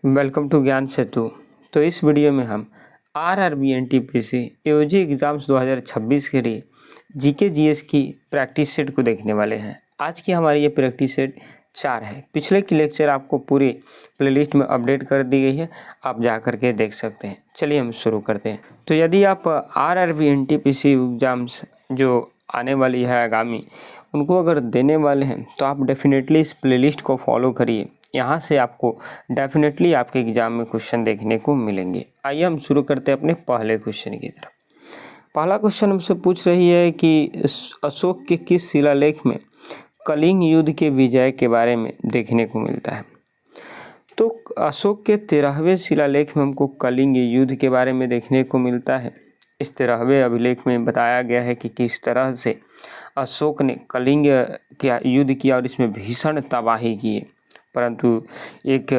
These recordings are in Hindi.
वेलकम टू ज्ञान सेतु। तो इस वीडियो में हम आरआरबी एनटीपीसी एओजी एग्ज़ाम्स 2026 के लिए जीके जीएस की प्रैक्टिस सेट को देखने वाले हैं। आज की हमारी ये प्रैक्टिस सेट 4 है। पिछले की लेक्चर आपको पूरी प्लेलिस्ट में अपडेट कर दी गई है, आप जा कर के देख सकते हैं। चलिए हम शुरू करते हैं। तो यदि आप आरआरबी एनटीपीसी एग्ज़ाम्स जो आने वाली है आगामी, उनको अगर देने वाले हैं तो आप डेफिनेटली इस प्लेलिस्ट को फॉलो करिए। यहाँ से आपको डेफिनेटली आपके एग्जाम में क्वेश्चन देखने को मिलेंगे। आइए हम शुरू करते हैं अपने पहले क्वेश्चन की तरफ। पहला क्वेश्चन हमसे पूछ रही है कि अशोक के किस शिलालेख में कलिंग युद्ध के विजय के बारे में देखने को मिलता है। तो अशोक के 13वें शिलालेख में हमको कलिंग युद्ध के बारे में देखने को मिलता है। इस 13वें अभिलेख में बताया गया है कि किस तरह से अशोक ने कलिंग का युद्ध किया और इसमें भीषण तबाही की, परंतु एक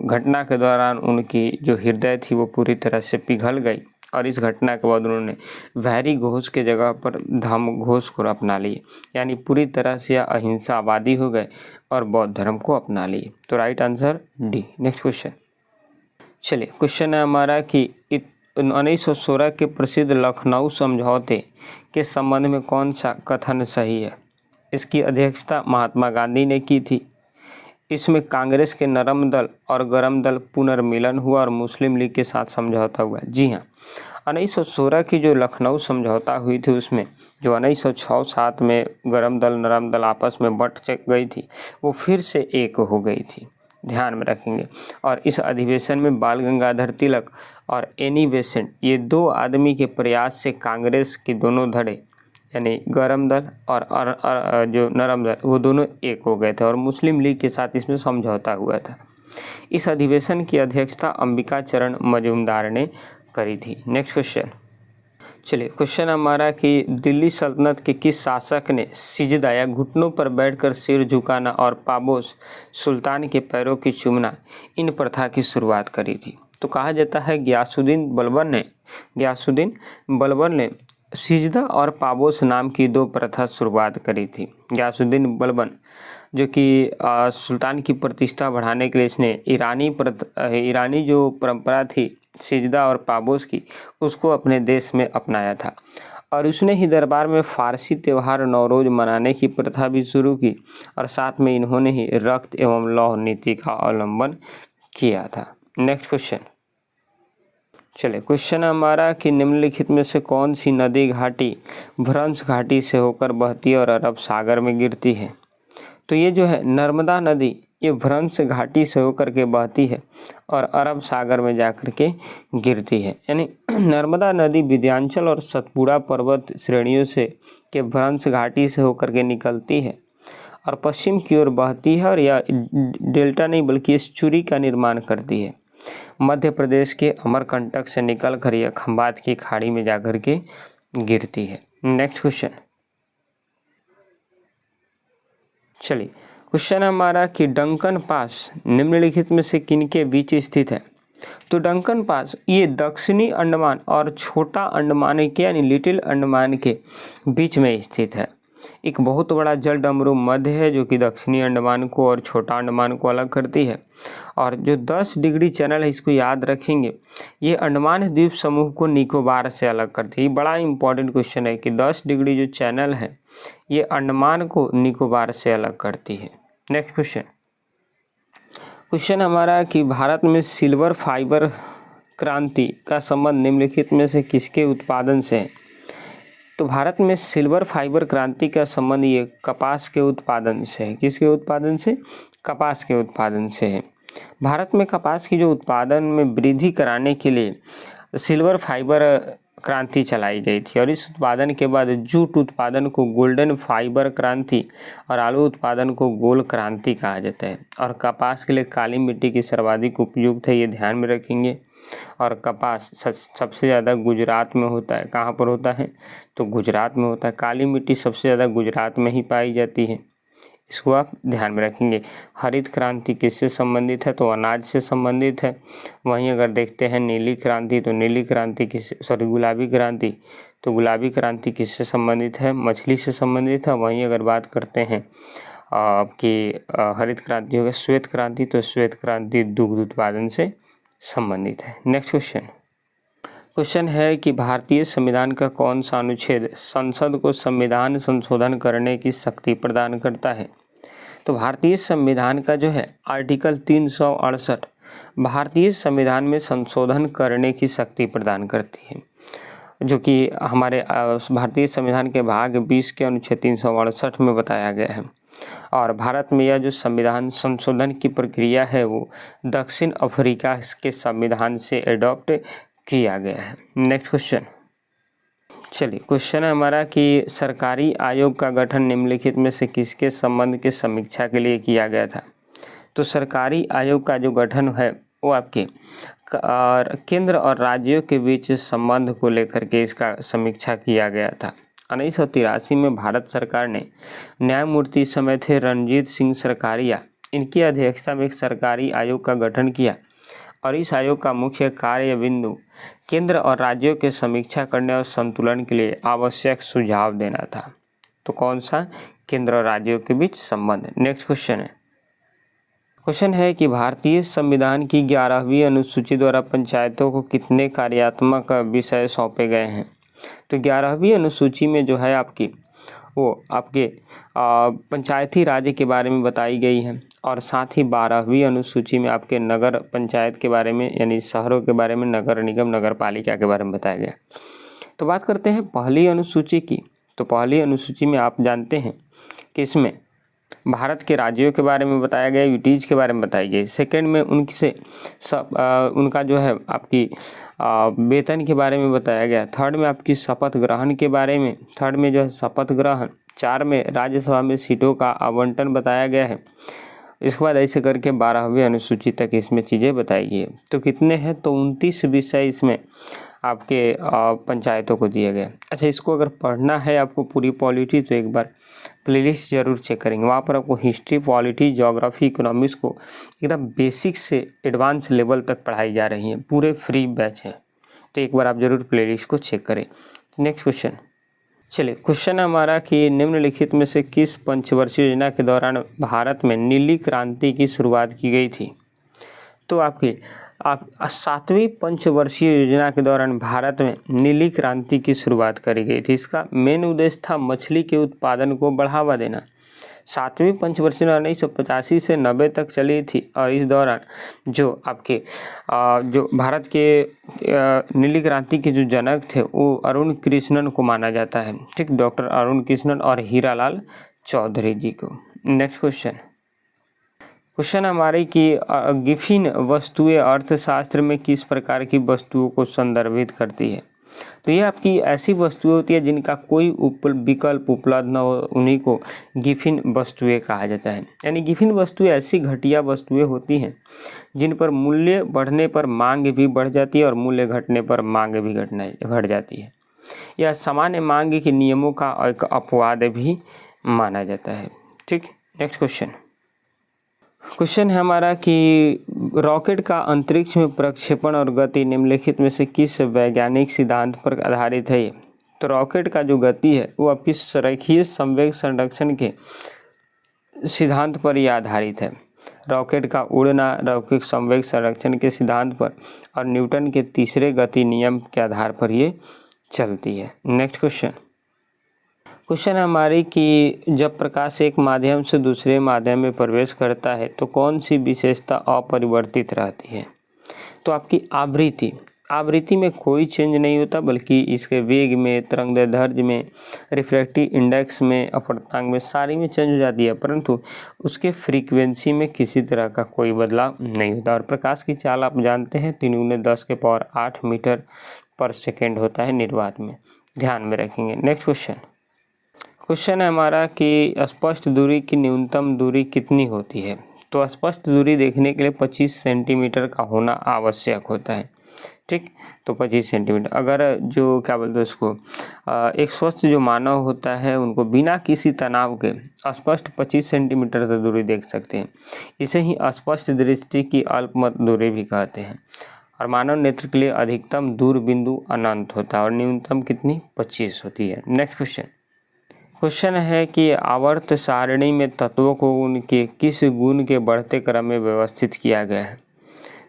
घटना के दौरान उनकी जो हृदय थी वो पूरी तरह से पिघल गई और इस घटना के बाद उन्होंने वैरी घोष के जगह पर धम्म घोष को अपना लिए, यानी पूरी तरह से अहिंसावादी हो गए और बौद्ध धर्म को अपना लिए। तो right answer D. Next question. चलिए क्वेश्चन है हमारा कि 1916 के प्रसिद्ध लखनऊ समझौते के संबंध में कौन सा कथन सही है। इसकी अध्यक्षता महात्मा गांधी ने की थी। इसमें कांग्रेस के नरम दल और गरम दल पुनर्मिलन हुआ और मुस्लिम लीग के साथ समझौता हुआ। जी हाँ, 1916 की जो लखनऊ समझौता हुई थी उसमें जो 1906-07 में गरम दल नरम दल आपस में बट गई थी, वो फिर से एक हो गई थी, ध्यान में रखेंगे। और इस अधिवेशन में बाल गंगाधर तिलक और एनी बेसेंट, ये दो आदमी के प्रयास से कांग्रेस की दोनों धड़े यानी गरम दल और जो नरम दल वो दोनों एक हो गए थे और मुस्लिम लीग के साथ इसमें समझौता हुआ था। इस अधिवेशन की अध्यक्षता अंबिका चरण मजूमदार ने करी थी। Next question. चलिए क्वेश्चन हमारा कि दिल्ली सल्तनत के किस शासक ने सिजदा या घुटनों पर बैठकर सिर झुकाना और पाबोस सुल्तान के पैरों की चूमना इन प्रथा की शुरुआत करी थी। तो कहा जाता है गयासुद्दीन बलबन ने सिजदा और पाबोस नाम की दो प्रथा शुरुआत करी थी। गयासुद्दीन बलबन जो कि सुल्तान की प्रतिष्ठा बढ़ाने के लिए इसने ईरानी जो परंपरा थी सिजदा और पाबोस की, उसको अपने देश में अपनाया था और उसने ही दरबार में फारसी त्यौहार नौरोज मनाने की प्रथा भी शुरू की और साथ में इन्होंने ही रक्त एवं लौह नीति का अवलंबन किया था। Next question. चलिए क्वेश्चन हमारा कि निम्नलिखित में से कौन सी नदी घाटी भ्रंश घाटी से होकर बहती है और अरब सागर में गिरती है। तो ये जो है नर्मदा नदी, ये भ्रंश घाटी से होकर के बहती है और अरब सागर में जाकर के गिरती है। यानी नर्मदा नदी विंध्याचल और सतपुड़ा पर्वत श्रेणियों से के भ्रंश घाटी से होकर के निकलती है और पश्चिम की ओर बहती है और यह डेल्टा नहीं बल्कि एस्चुरी का निर्माण करती है। मध्य प्रदेश के अमरकंटक से निकल कर यह खंबात की खाड़ी में जाकर के गिरती है। Next question. चलिए क्वेश्चन हमारा कि डंकन पास निम्नलिखित में से किनके बीच स्थित है। तो डंकन पास ये दक्षिणी अंडमान और छोटा अंडमान के यानी लिटिल अंडमान के बीच में स्थित है। एक बहुत बड़ा जल डमरू मध्य है जो कि दक्षिणी अंडमान को और छोटा अंडमान को अलग करती है और जो 10 डिग्री चैनल है इसको याद रखेंगे, ये अंडमान द्वीप समूह को निकोबार से अलग करती है। बड़ा इंपॉर्टेंट क्वेश्चन है कि 10 डिग्री जो चैनल है ये अंडमान को निकोबार से अलग करती है। नेक्स्ट क्वेश्चन हमारा कि भारत में सिल्वर फाइबर क्रांति का संबंध निम्नलिखित में से किसके उत्पादन से है। तो भारत में सिल्वर फाइबर क्रांति का संबंध ये कपास के उत्पादन से है। किसके उत्पादन से? कपास के उत्पादन से है। भारत में कपास की जो उत्पादन में वृद्धि कराने के लिए सिल्वर फाइबर क्रांति चलाई गई थी और इस उत्पादन के बाद जूट उत्पादन को गोल्डन फाइबर क्रांति और आलू उत्पादन को गोल क्रांति कहा जाता है और कपास के लिए काली मिट्टी की सर्वाधिक उपयुक्त है, ये ध्यान में रखेंगे। और कपास सबसे ज़्यादा गुजरात में होता है। कहाँ पर होता है? तो गुजरात में होता है। काली मिट्टी सबसे ज़्यादा गुजरात में ही पाई जाती है, इसको आप ध्यान में रखेंगे। हरित क्रांति किससे संबंधित है? तो अनाज से संबंधित है। वहीं अगर देखते हैं नीली क्रांति, तो नीली क्रांति गुलाबी क्रांति, तो गुलाबी क्रांति किससे संबंधित है? मछली से संबंधित है। वहीं अगर बात करते हैं आपकी हरित क्रांति हो गया श्वेत क्रांति, तो श्वेत क्रांति दुग्ध उत्पादन से संबंधित है। नेक्स्ट क्वेश्चन है कि भारतीय संविधान का कौन सा अनुच्छेद संसद को संविधान संशोधन करने की शक्ति प्रदान करता है? तो भारतीय संविधान का जो है आर्टिकल 368 भारतीय संविधान में संशोधन करने की शक्ति प्रदान करती है, जो कि हमारे भारतीय संविधान के भाग 20 के अनुच्छेद 368 में बताया गया है। और भारत में यह जो संविधान संशोधन की प्रक्रिया है वो दक्षिण अफ्रीका के संविधान से एडॉप्ट किया गया है। नेक्स्ट क्वेश्चन, चलिए क्वेश्चन है हमारा कि सरकारी आयोग का गठन निम्नलिखित में से किसके संबंध के समीक्षा के लिए किया गया था? तो सरकारी आयोग का जो गठन है वो आपके केंद्र और राज्यों के बीच संबंध को लेकर के इसका समीक्षा किया गया था। 1983 में भारत सरकार ने न्यायमूर्ति समय थे रणजीत सिंह सरकारिया, इनकी अध्यक्षता में एक सरकारी आयोग का गठन किया और इस आयोग का मुख्य कार्य बिंदु केंद्र और राज्यों के समीक्षा करने और संतुलन के लिए आवश्यक सुझाव देना था। तो कौन सा? केंद्र और राज्यों के बीच संबंध। नेक्स्ट क्वेश्चन है कि भारतीय संविधान की 11वीं अनुसूची द्वारा पंचायतों को कितने कार्यात्मक विषय सौंपे गए हैं? तो 11वीं अनुसूची में जो है आपकी वो आपके पंचायती राज के बारे में बताई गई है और साथ ही 12वीं अनुसूची में आपके नगर पंचायत के बारे में यानी शहरों के बारे में, नगर निगम नगर पालिका के बारे में बताया गया। तो बात करते हैं पहली अनुसूची की। तो पहली अनुसूची में आप जानते हैं कि इसमें भारत के राज्यों के बारे में बताया गया, यूटीज के बारे में बताई गई। सेकंड में उनका जो है आपकी वेतन के बारे में बताया गया। थर्ड में आपकी शपथ ग्रहण के बारे में, थर्ड में जो है शपथ ग्रहण। 4 में राज्यसभा में सीटों का आवंटन बताया गया है। इसके बाद ऐसे करके 12वीं अनुसूची तक इसमें चीज़ें बताई गई है। तो कितने हैं? तो 29 विषय इसमें आपके पंचायतों को दिए गए। अच्छा, इसको अगर पढ़ना है आपको पूरी पॉलिटी तो एक बार प्लेलिस्ट जरूर चेक करेंगे। वहाँ पर आपको हिस्ट्री, पॉलिटी, ज्योग्राफी, इकोनॉमिक्स को एकदम बेसिक से एडवांस लेवल तक पढ़ाई जा रही है, पूरे फ्री बैच है। तो एक बार आप जरूर प्लेलिस्ट को चेक करें। नेक्स्ट क्वेश्चन, चलिए क्वेश्चन हमारा कि निम्नलिखित में से किस पंचवर्षीय योजना के दौरान भारत में नीली क्रांति की शुरुआत की गई थी? तो आपकी 7वीं पंचवर्षीय योजना के दौरान भारत में नीली क्रांति की शुरुआत करी गई थी। इसका मेन उद्देश्य था मछली के उत्पादन को बढ़ावा देना। 7वीं पंचवर्षीय 1985 से 90 तक चली थी और इस दौरान जो आपके जो भारत के नीली क्रांति के जो जनक थे वो अरुण कृष्णन को माना जाता है। ठीक, डॉक्टर अरुण कृष्णन और हीरालाल चौधरी जी को। नेक्स्ट क्वेश्चन हमारे कि गिफिन वस्तुएं अर्थशास्त्र में किस प्रकार की वस्तुओं को संदर्भित करती है? तो ये आपकी ऐसी वस्तुएं होती है जिनका कोई विकल्प उपलब्ध न हो, उन्हीं को गिफिन वस्तुएं कहा जाता है। यानी गिफिन वस्तुएं ऐसी घटिया वस्तुएं होती हैं जिन पर मूल्य बढ़ने पर मांग भी बढ़ जाती है और मूल्य घटने पर मांग भी घट जाती है। यह सामान्य मांग के नियमों का एक अपवाद भी माना जाता है। ठीक, नेक्स्ट क्वेश्चन है हमारा कि रॉकेट का अंतरिक्ष में प्रक्षेपण और गति निम्नलिखित में से किस वैज्ञानिक सिद्धांत पर आधारित है? तो रॉकेट का जो गति है वो आपकी रेखीय संवेग संरक्षण के सिद्धांत पर ही आधारित है। रॉकेट का उड़ना रैखिक संवेग संरक्षण के सिद्धांत पर और न्यूटन के तीसरे गति नियम के आधार पर ये चलती है। नेक्स्ट क्वेश्चन है हमारी कि जब प्रकाश एक माध्यम से दूसरे माध्यम में प्रवेश करता है तो कौन सी विशेषता अपरिवर्तित रहती है? तो आपकी आवृत्ति में कोई चेंज नहीं होता, बल्कि इसके वेग में, तरंगदैर्ध्य में, रिफ्रैक्टिव इंडेक्स में, अपवर्तनांक में, सारी में चेंज हो जाती है, परंतु उसके फ्रीक्वेंसी में किसी तरह का कोई बदलाव नहीं होता। और प्रकाश की चाल आप जानते हैं 3×10⁸ मीटर पर सेकेंड होता है निर्वात में, ध्यान में रखेंगे। नेक्स्ट क्वेश्चन है हमारा कि स्पष्ट दूरी की न्यूनतम दूरी कितनी होती है? तो स्पष्ट दूरी देखने के लिए 25 सेंटीमीटर का होना आवश्यक होता है। ठीक, तो 25 सेंटीमीटर। अगर जो क्या बोलते हैं उसको एक स्वस्थ जो मानव होता है उनको बिना किसी तनाव के स्पष्ट 25 सेंटीमीटर तक दूरी देख सकते हैं। इसे ही अस्पष्ट दृष्टि की अल्पमत दूरी भी कहते हैं। और मानव नेत्र के लिए अधिकतम दूर बिंदु अनंत होता है और न्यूनतम कितनी 25 होती है। नेक्स्ट क्वेश्चन क्वेश्चन है कि आवर्त सारणी में तत्वों को उनके किस गुण के बढ़ते क्रम में व्यवस्थित किया गया है?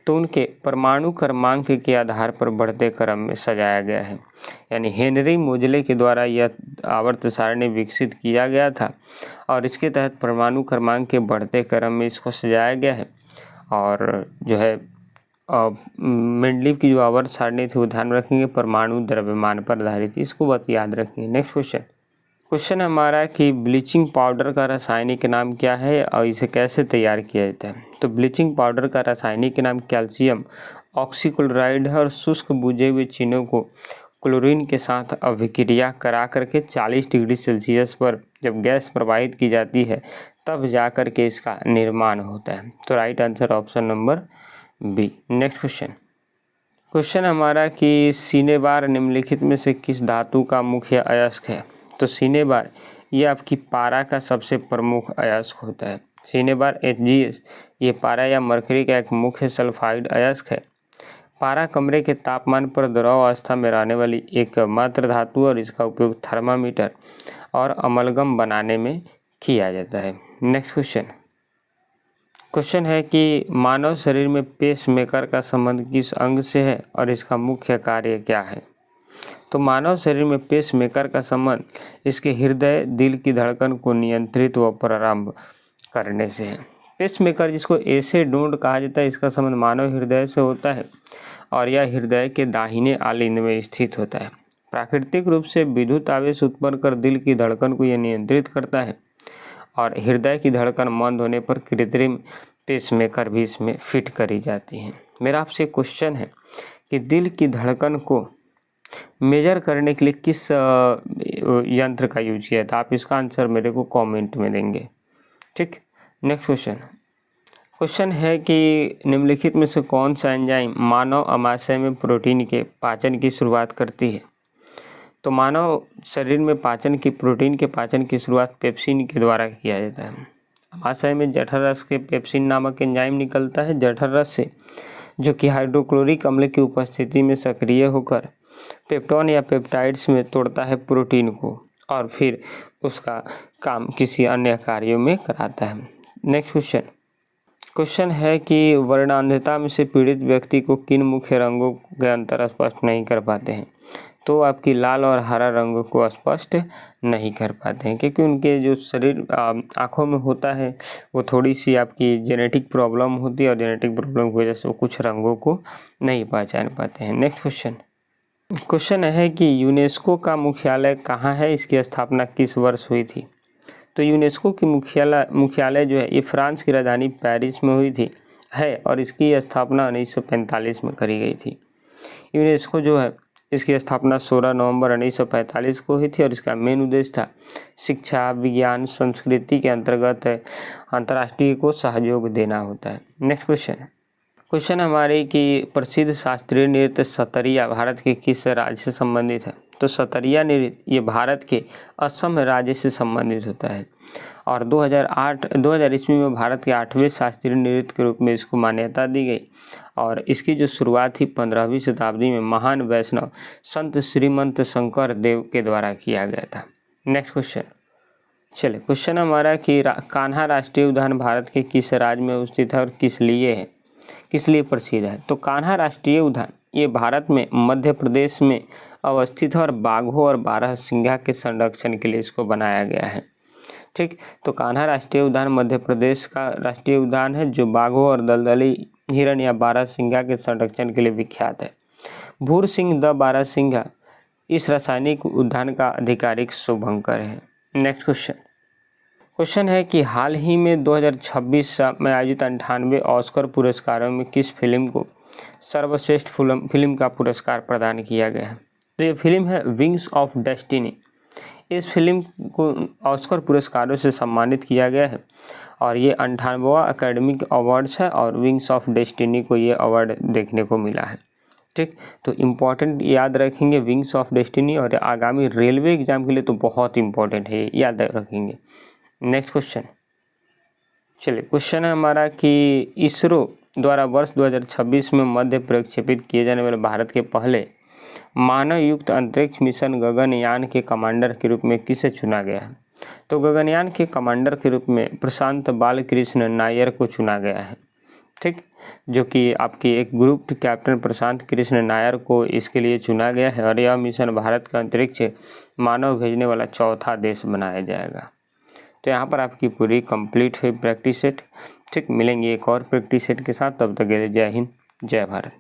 तो उनके परमाणु क्रमांक के आधार पर बढ़ते क्रम में सजाया गया है। यानी हेनरी मोजले के द्वारा यह आवर्त सारणी विकसित किया गया था और इसके तहत परमाणु क्रमांक के बढ़ते क्रम में इसको सजाया गया है। और जो है मेंडलीव की जो आवर्त सारणी थी वो ध्यान रखेंगे परमाणु द्रव्यमान पर आधारित, इसको बस याद रखेंगे। नेक्स्ट क्वेश्चन हमारा कि ब्लीचिंग पाउडर का रासायनिक नाम क्या है और इसे कैसे तैयार किया जाता है? तो ब्लीचिंग पाउडर का रासायनिक नाम कैल्शियम ऑक्सीक्लोराइड है और शुष्क बुझे हुए चीनों को क्लोरीन के साथ अभिक्रिया करा करके 40 डिग्री सेल्सियस पर जब गैस प्रवाहित की जाती है तब जा कर के इसका निर्माण होता है। तो right answer option number B. Next question हमारा कि सिनेबार निम्नलिखित में से किस धातु का मुख्य अयस्क है? तो सिनेबार ये आपकी पारा का सबसे प्रमुख अयस्क होता है। सिनेबार HgS ये पारा या मरकरी का एक मुख्य सल्फाइड अयस्क है। पारा कमरे के तापमान पर द्रव अवस्था में रहने वाली एकमात्र धातु और इसका उपयोग थर्मामीटर और अमलगम बनाने में किया जाता है। नेक्स्ट क्वेश्चन है कि मानव शरीर में पेसमेकर का संबंध किस अंग से है और इसका मुख्य कार्य क्या है? तो मानव शरीर में पेसमेकर का संबंध इसके हृदय दिल की धड़कन को नियंत्रित व प्रारंभ करने से है। पेसमेकर जिसको ऐसे डोंड कहा जाता है, इसका संबंध मानव हृदय से होता है और यह हृदय के दाहिने आलिंद में स्थित होता है। प्राकृतिक रूप से विद्युत आवेश उत्पन्न कर दिल की धड़कन को यह नियंत्रित करता है और हृदय की धड़कन मंद होने पर कृत्रिम पेसमेकर भी इसमें फिट करी जाती है। मेरा आपसे क्वेश्चन है कि दिल की धड़कन को मेजर करने के लिए किस यंत्र का यूज किया था? आप इसका आंसर मेरे को कमेंट में देंगे। ठीक, नेक्स्ट क्वेश्चन है कि निम्नलिखित में से कौन सा एंजाइम मानव अमाशय में प्रोटीन के पाचन की शुरुआत करती है? तो मानव शरीर में प्रोटीन के पाचन की शुरुआत पेप्सिन के द्वारा किया जाता है। अमाशय में जठर रस के पेप्सिन नामक एंजाइम निकलता है जठर रस से, जो कि हाइड्रोक्लोरिक अम्ल की उपस्थिति में सक्रिय होकर पेप्टोन या पेप्टाइड्स में तोड़ता है प्रोटीन को और फिर उसका काम किसी अन्य कार्यों में कराता है। नेक्स्ट क्वेश्चन है कि वर्णांधता में से पीड़ित व्यक्ति को किन मुख्य रंगों के अंतर स्पष्ट नहीं कर पाते हैं? तो आपकी लाल और हरा रंग को स्पष्ट नहीं कर पाते हैं क्योंकि उनके जो शरीर आँखों में होता है वो थोड़ी सी आपकी जेनेटिक प्रॉब्लम होती है और जेनेटिक प्रॉब्लम की वजह से वो कुछ रंगों को नहीं पहचान पाते हैं। नेक्स्ट क्वेश्चन है कि यूनेस्को का मुख्यालय कहाँ है? इसकी स्थापना किस वर्ष हुई थी? तो यूनेस्को की मुख्यालय जो है ये फ्रांस की राजधानी पेरिस में हुई थी और इसकी स्थापना 1945 में करी गई थी। यूनेस्को जो है इसकी स्थापना 16 नवंबर 1945 को हुई थी और इसका मेन उद्देश्य था शिक्षा, विज्ञान, संस्कृति के अंतर्गत अंतर्राष्ट्रीय को सहयोग देना होता है। नेक्स्ट क्वेश्चन हमारे कि प्रसिद्ध शास्त्रीय नृत्य सतरिया भारत के किस राज्य से संबंधित है? तो सतरिया नृत्य ये भारत के असम राज्य से संबंधित होता है और 2000 ईस्वी में भारत के 8वें शास्त्रीय नृत्य के रूप में इसको मान्यता दी गई और इसकी जो शुरुआत थी 15वीं शताब्दी में महान वैष्णव संत श्रीमंत शंकर देव के द्वारा किया गया था। नेक्स्ट क्वेश्चन हमारा कि कान्हा राष्ट्रीय उद्यान भारत के किस राज्य में स्थित है और किस लिए प्रसिद्ध है? तो कान्हा राष्ट्रीय उद्यान ये भारत में मध्य प्रदेश में अवस्थित है और बाघों और बारहसिंघा के संरक्षण के लिए इसको बनाया गया है। ठीक, तो कान्हा राष्ट्रीय उद्यान मध्य प्रदेश का राष्ट्रीय उद्यान है जो बाघों और दलदली हिरण या बारहसिंघा के संरक्षण के लिए विख्यात है। भूर सिंह द बारहसिंघा इस रासायनिक उद्यान का आधिकारिक शुभंकर है। नेक्स्ट क्वेश्चन है कि हाल ही में 2026 में आयोजित 98 ऑस्कर पुरस्कारों में किस फिल्म को सर्वश्रेष्ठ फिल्म का पुरस्कार प्रदान किया गया है? तो ये फिल्म है विंग्स ऑफ डेस्टिनी। इस फिल्म को ऑस्कर पुरस्कारों से सम्मानित किया गया है और ये 98वां एकेडमिक अवार्ड्स है और विंग्स ऑफ डेस्टिनी को ये अवार्ड देखने को मिला है। ठीक, तो इम्पॉर्टेंट याद रखेंगे विंग्स ऑफ डेस्टिनी और आगामी रेलवे एग्जाम के लिए तो बहुत इंपॉर्टेंट है, याद रखेंगे। नेक्स्ट क्वेश्चन है हमारा कि इसरो द्वारा वर्ष 2026 में मध्य प्रक्षेपित किए जाने वाले भारत के पहले मानव युक्त अंतरिक्ष मिशन गगनयान के कमांडर के रूप में किसे चुना गया है? तो गगनयान के कमांडर के रूप में प्रशांत बालकृष्ण नायर को चुना गया है। ठीक, जो कि आपकी एक ग्रुप कैप्टन प्रशांत कृष्ण नायर को इसके लिए चुना गया है और यह मिशन भारत का अंतरिक्ष मानव भेजने वाला चौथा देश बनाया जाएगा। तो यहाँ पर आपकी पूरी कंप्लीट हुई प्रैक्टिस सेट। ठीक, मिलेंगे एक और प्रैक्टिस सेट के साथ, तब तक के लिए जय हिंद जय भारत।